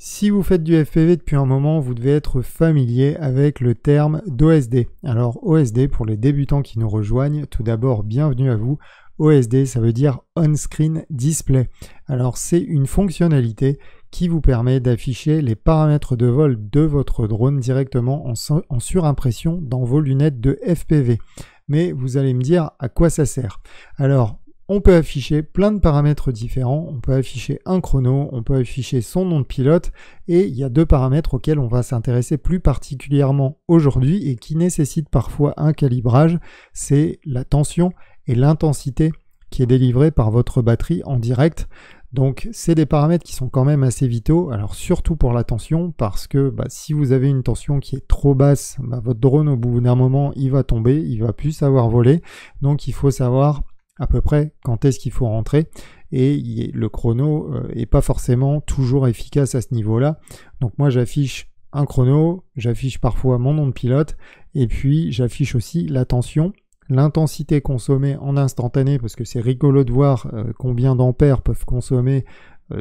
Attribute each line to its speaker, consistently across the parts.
Speaker 1: Si vous faites du FPV depuis un moment, vous devez être familier avec le terme d'OSD. Alors OSD, pour les débutants qui nous rejoignent, tout d'abord bienvenue à vous. OSD, ça veut dire On-Screen Display. Alors c'est une fonctionnalité qui vous permet d'afficher les paramètres de vol de votre drone directement en surimpression dans vos lunettes de FPV. Mais vous allez me dire à quoi ça sert. Alors, on peut afficher plein de paramètres différents, on peut afficher un chrono, on peut afficher son nom de pilote, et il y a deux paramètres auxquels on va s'intéresser plus particulièrement aujourd'hui et qui nécessitent parfois un calibrage, c'est la tension et l'intensité qui est délivrée par votre batterie en direct. Donc c'est des paramètres qui sont quand même assez vitaux, alors surtout pour la tension, parce que si vous avez une tension qui est trop basse, votre drone au bout d'un moment il va tomber, il va plus savoir voler, donc il faut savoir à peu près quand est-ce qu'il faut rentrer, et le chrono est pas forcément toujours efficace à ce niveau-là. Donc moi j'affiche un chrono, j'affiche parfois mon nom de pilote, et puis j'affiche aussi la tension, l'intensité consommée en instantané, parce que c'est rigolo de voir combien d'ampères peuvent consommer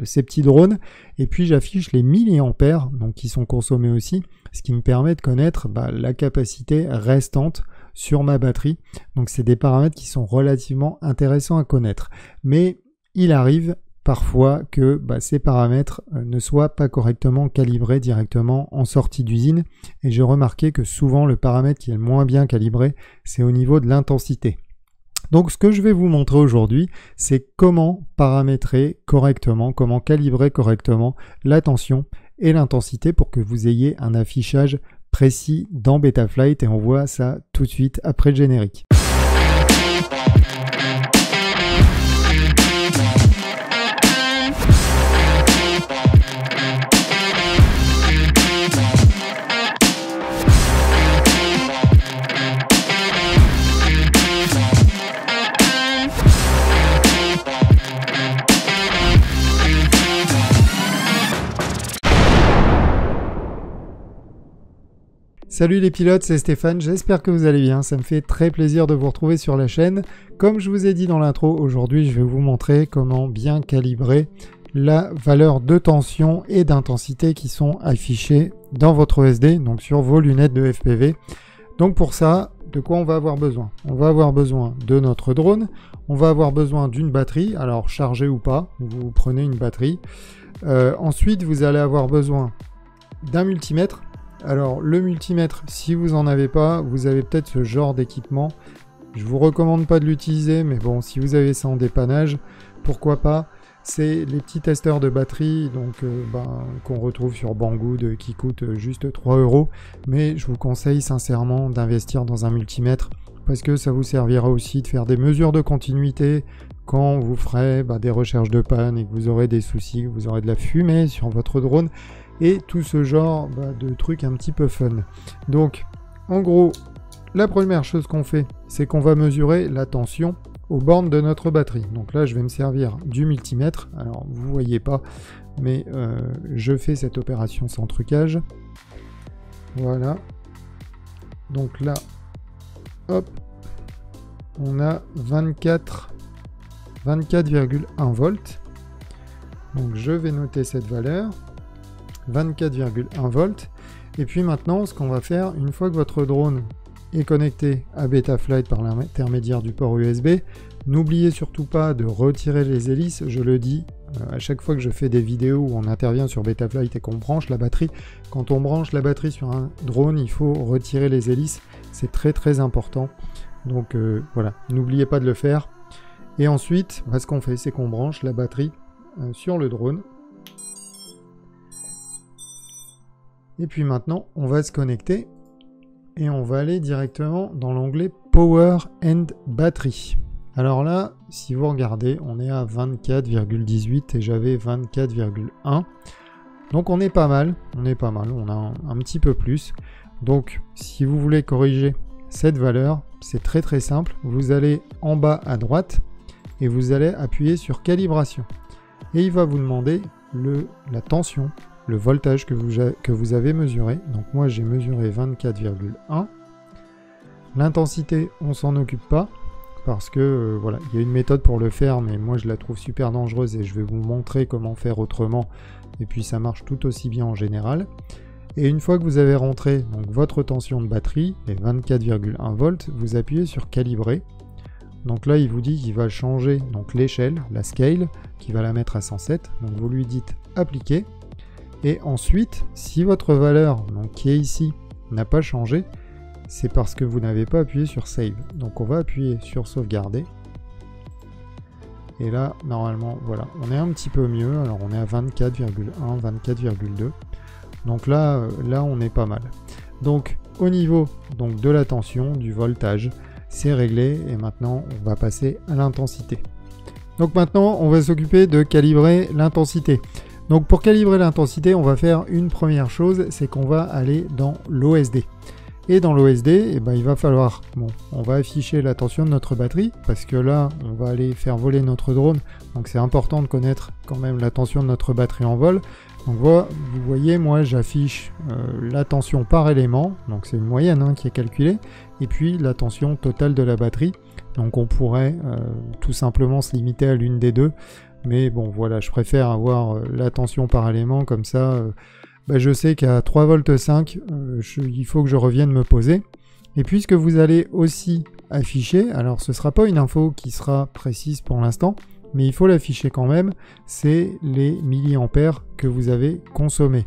Speaker 1: ces petits drones, et puis j'affiche les milliampères, donc qui sont consommés aussi, ce qui me permet de connaître la capacité restante sur ma batterie. Donc c'est des paramètres qui sont relativement intéressants à connaître. Mais il arrive parfois que ces paramètres ne soient pas correctement calibrés directement en sortie d'usine. Et j'ai remarqué que souvent le paramètre qui est le moins bien calibré, c'est au niveau de l'intensité. Donc ce que je vais vous montrer aujourd'hui, c'est comment paramétrer correctement, comment calibrer correctement la tension et l'intensité pour que vous ayez un affichage précis dans Betaflight, et on voit ça tout de suite après le générique. Salut les pilotes, c'est Stéphane, j'espère que vous allez bien, ça me fait très plaisir de vous retrouver sur la chaîne. Comme je vous ai dit dans l'intro, aujourd'hui je vais vous montrer comment bien calibrer la valeur de tension et d'intensité qui sont affichées dans votre OSD, donc sur vos lunettes de FPV. Donc pour ça, de quoi on va avoir besoin? On va avoir besoin de notre drone, on va avoir besoin d'une batterie, alors chargée ou pas, vous prenez une batterie. Ensuite, vous allez avoir besoin d'un multimètre. Alors le multimètre, si vous n'en avez pas, vous avez peut-être ce genre d'équipement. Je vous recommande pas de l'utiliser, mais bon, si vous avez ça en dépannage, pourquoi pas. C'est les petits testeurs de batterie donc qu'on retrouve sur Banggood qui coûtent juste 3 €. Mais je vous conseille sincèrement d'investir dans un multimètre parce que ça vous servira aussi de faire des mesures de continuité quand vous ferez des recherches de panne et que vous aurez des soucis, que vous aurez de la fumée sur votre drone. Et tout ce genre de trucs un petit peu fun. Donc, en gros, la première chose qu'on fait, c'est qu'on va mesurer la tension aux bornes de notre batterie. Donc là, je vais me servir du multimètre. Alors, vous ne voyez pas, mais je fais cette opération sans trucage. Voilà. Donc là, hop, on a 24,1 volts. Donc, je vais noter cette valeur. 24,1 volts. Et puis maintenant, ce qu'on va faire, une fois que votre drone est connecté à Betaflight par l'intermédiaire du port USB, n'oubliez surtout pas de retirer les hélices. Je le dis à chaque fois que je fais des vidéos où on intervient sur Betaflight et qu'on branche la batterie. Quand on branche la batterie sur un drone, il faut retirer les hélices. C'est très très important. Donc voilà, n'oubliez pas de le faire. Et ensuite, ce qu'on fait, c'est qu'on branche la batterie sur le drone. Et puis maintenant, on va se connecter et on va aller directement dans l'onglet Power and Battery. Alors là, si vous regardez, on est à 24,18 et j'avais 24,1. Donc on est pas mal, on a un petit peu plus. Donc si vous voulez corriger cette valeur, c'est très très simple. Vous allez en bas à droite et vous allez appuyer sur Calibration. Et il va vous demander la tension, le voltage que vous avez mesuré. Donc moi j'ai mesuré 24,1. L'intensité, on s'en occupe pas parce que voilà, il y a une méthode pour le faire, mais moi je la trouve super dangereuse et je vais vous montrer comment faire autrement et puis ça marche tout aussi bien en général. Et une fois que vous avez rentré donc, votre tension de batterie, les 24,1 volts, vous appuyez sur calibrer. Donc là, il vous dit qu'il va changer donc l'échelle, la scale, qui va la mettre à 107. Donc vous lui dites appliquer. Et ensuite, si votre valeur donc, qui est ici n'a pas changé, c'est parce que vous n'avez pas appuyé sur save. Donc on va appuyer sur sauvegarder. Et là, normalement, voilà, on est un petit peu mieux. Alors on est à 24,1, 24,2. Donc là, on est pas mal. Donc au niveau donc, de la tension, du voltage, c'est réglé et maintenant on va passer à l'intensité. Donc maintenant on va s'occuper de calibrer l'intensité. Donc pour calibrer l'intensité, on va faire une première chose, c'est qu'on va aller dans l'OSD. Et dans l'OSD, il va falloir, on va afficher la tension de notre batterie, parce que là, on va aller faire voler notre drone, donc c'est important de connaître quand même la tension de notre batterie en vol. Donc voilà, vous voyez, moi j'affiche la tension par élément, donc c'est une moyenne qui est calculée, et puis la tension totale de la batterie. Donc on pourrait tout simplement se limiter à l'une des deux, mais bon voilà, je préfère avoir la tension par élément, comme ça je sais qu'à 3,5 V, il faut que je revienne me poser. Et puisque vous allez aussi afficher, alors ce ne sera pas une info qui sera précise pour l'instant, mais il faut l'afficher quand même, c'est les milliampères que vous avez consommés.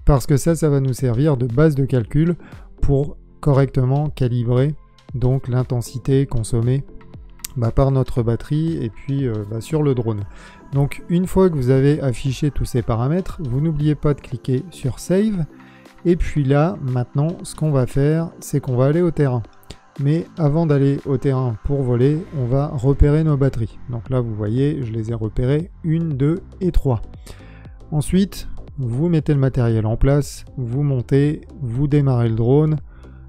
Speaker 1: Parce que ça va nous servir de base de calcul pour correctement calibrer donc l'intensité consommée par notre batterie et puis sur le drone. Donc une fois que vous avez affiché tous ces paramètres, vous n'oubliez pas de cliquer sur Save. Et puis là, maintenant, ce qu'on va faire, c'est qu'on va aller au terrain. Mais avant d'aller au terrain pour voler, on va repérer nos batteries. Donc là, vous voyez, je les ai repérées 1, 2 et 3. Ensuite, vous mettez le matériel en place, vous montez, vous démarrez le drone,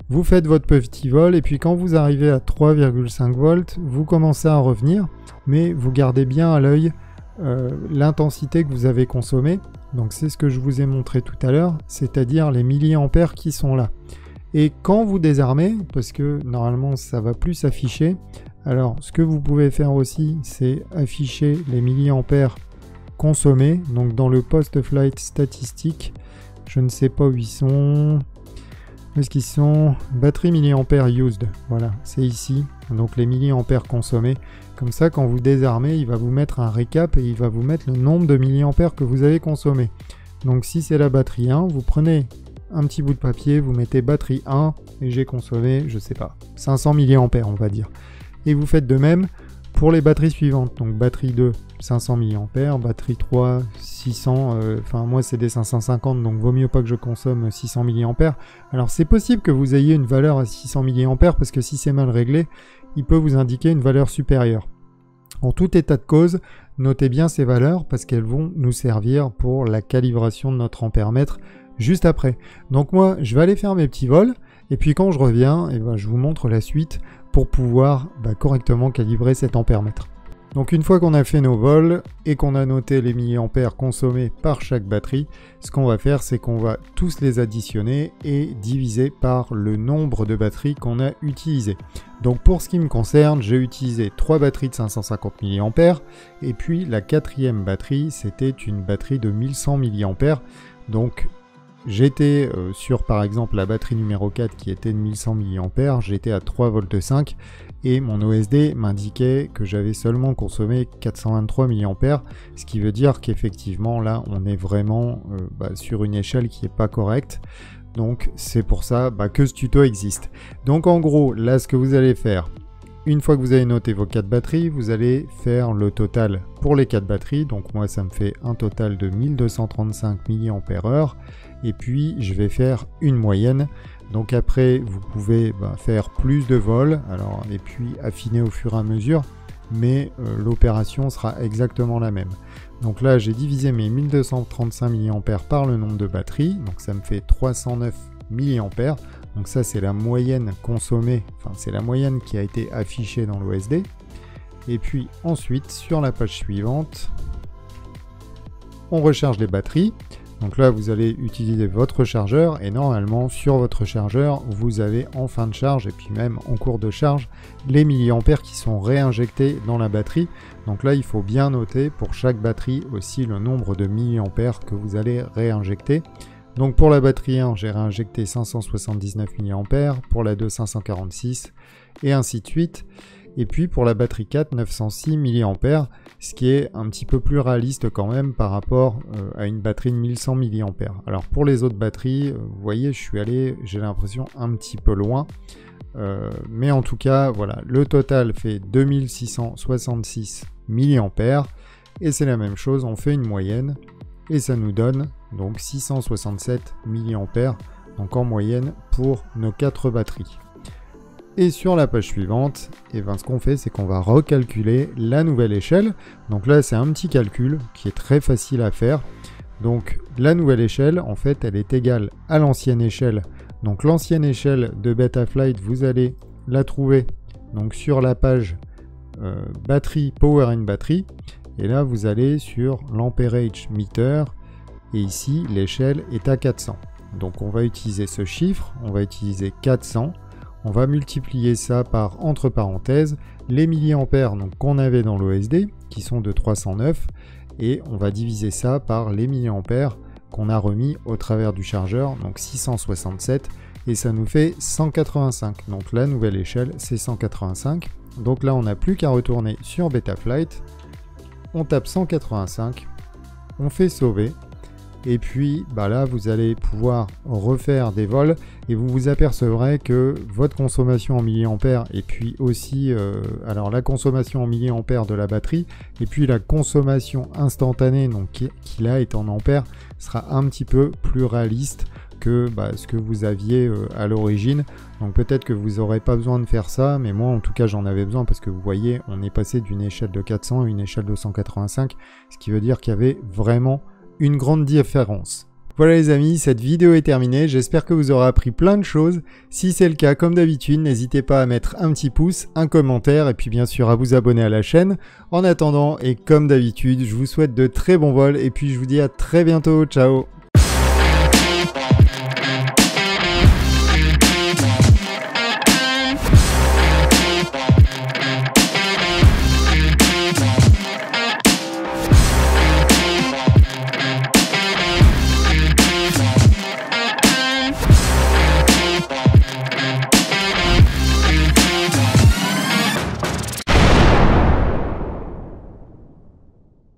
Speaker 1: vous faites votre petit vol et puis quand vous arrivez à 3,5 volts, vous commencez à revenir, mais vous gardez bien à l'œil l'intensité que vous avez consommée. Donc c'est ce que je vous ai montré tout à l'heure, c'est-à-dire les milliampères qui sont là. Et quand vous désarmez, parce que normalement ça va plus s'afficher, alors ce que vous pouvez faire aussi, c'est afficher les milliampères consommés, donc dans le post-flight statistique, je ne sais pas où ils sont... Est-ce qu'ils sont batterie milliampères used? Voilà, c'est ici. Donc les milliampères consommés. Comme ça, quand vous désarmez, il va vous mettre un récap et il va vous mettre le nombre de milliampères que vous avez consommé. Donc si c'est la batterie 1, vous prenez un petit bout de papier, vous mettez batterie 1 et j'ai consommé, je sais pas, 500 milliampères on va dire. Et vous faites de même pour les batteries suivantes. Donc batterie 2, 500 milliampères, batterie 3, 600, enfin moi c'est des 550, donc vaut mieux pas que je consomme 600 milliampères. Alors c'est possible que vous ayez une valeur à 600 milliampères parce que si c'est mal réglé, il peut vous indiquer une valeur supérieure. En tout état de cause, notez bien ces valeurs parce qu'elles vont nous servir pour la calibration de notre ampèremètre juste après. Donc moi je vais aller faire mes petits vols et puis quand je reviens, je vous montre la suite pour pouvoir correctement calibrer cet ampèremètre. Donc une fois qu'on a fait nos vols et qu'on a noté les milliampères consommés par chaque batterie, ce qu'on va faire c'est qu'on va tous les additionner et diviser par le nombre de batteries qu'on a utilisées. Donc pour ce qui me concerne, j'ai utilisé 3 batteries de 550 milliampères et puis la quatrième batterie c'était une batterie de 1100 milliampères. Donc j'étais sur par exemple la batterie numéro 4 qui était de 1100 milliampères, j'étais à 3,5 V et mon OSD m'indiquait que j'avais seulement consommé 423 milliampères, ce qui veut dire qu'effectivement là on est vraiment sur une échelle qui n'est pas correcte. Donc c'est pour ça que ce tuto existe. Donc en gros, là ce que vous allez faire, une fois que vous avez noté vos 4 batteries, vous allez faire le total pour les 4 batteries. Donc moi ça me fait un total de 1235 mAh. Et puis je vais faire une moyenne. Donc après vous pouvez faire plus de vols et puis affiner au fur et à mesure. Mais l'opération sera exactement la même. Donc là j'ai divisé mes 1235 mAh par le nombre de batteries. Donc ça me fait 309 mAh. Donc ça c'est la moyenne consommée, c'est la moyenne qui a été affichée dans l'OSD. Et puis ensuite sur la page suivante, on recharge les batteries. Donc là, vous allez utiliser votre chargeur et normalement, sur votre chargeur, vous avez en fin de charge et puis même en cours de charge, les milliampères qui sont réinjectés dans la batterie. Donc là, il faut bien noter pour chaque batterie aussi le nombre de milliampères que vous allez réinjecter. Donc pour la batterie 1, j'ai réinjecté 579 mA, pour la 2, 546 et ainsi de suite. Et puis pour la batterie 4, 906 mA, ce qui est un petit peu plus réaliste quand même par rapport à une batterie de 1100 mA. Alors pour les autres batteries, vous voyez, je suis allé, j'ai l'impression, un petit peu loin. Mais en tout cas, voilà, le total fait 2666 mA. Et c'est la même chose, on fait une moyenne. Et ça nous donne donc 667 mA, donc en moyenne pour nos 4 batteries. Et sur la page suivante, et ben ce qu'on fait, c'est qu'on va recalculer la nouvelle échelle. Donc là, c'est un petit calcul qui est très facile à faire. Donc la nouvelle échelle, en fait, elle est égale à l'ancienne échelle. Donc l'ancienne échelle de Betaflight, vous allez la trouver donc sur la page batterie, Power and Battery. Et là, vous allez sur l'Amperage Meter. Et ici, l'échelle est à 400. Donc on va utiliser ce chiffre, on va utiliser 400. On va multiplier ça par, entre parenthèses, les milliampères qu'on avait dans l'OSD, qui sont de 309, et on va diviser ça par les milliampères qu'on a remis au travers du chargeur, donc 667, et ça nous fait 185. Donc la nouvelle échelle, c'est 185. Donc là, on n'a plus qu'à retourner sur Betaflight, on tape 185, on fait sauver, et puis bah là vous allez pouvoir refaire des vols et vous vous apercevrez que votre consommation en milliampères et puis aussi alors la consommation en milliampères de la batterie et puis la consommation instantanée donc qui là est en ampères sera un petit peu plus réaliste que ce que vous aviez à l'origine. Donc peut-être que vous n'aurez pas besoin de faire ça, mais moi en tout cas j'en avais besoin parce que vous voyez on est passé d'une échelle de 400 à une échelle de 185, ce qui veut dire qu'il y avait vraiment une grande différence. Voilà les amis, cette vidéo est terminée, j'espère que vous aurez appris plein de choses. Si c'est le cas, comme d'habitude, n'hésitez pas à mettre un petit pouce, un commentaire et puis bien sûr à vous abonner à la chaîne. En attendant, et comme d'habitude, je vous souhaite de très bons vols et puis je vous dis à très bientôt, ciao.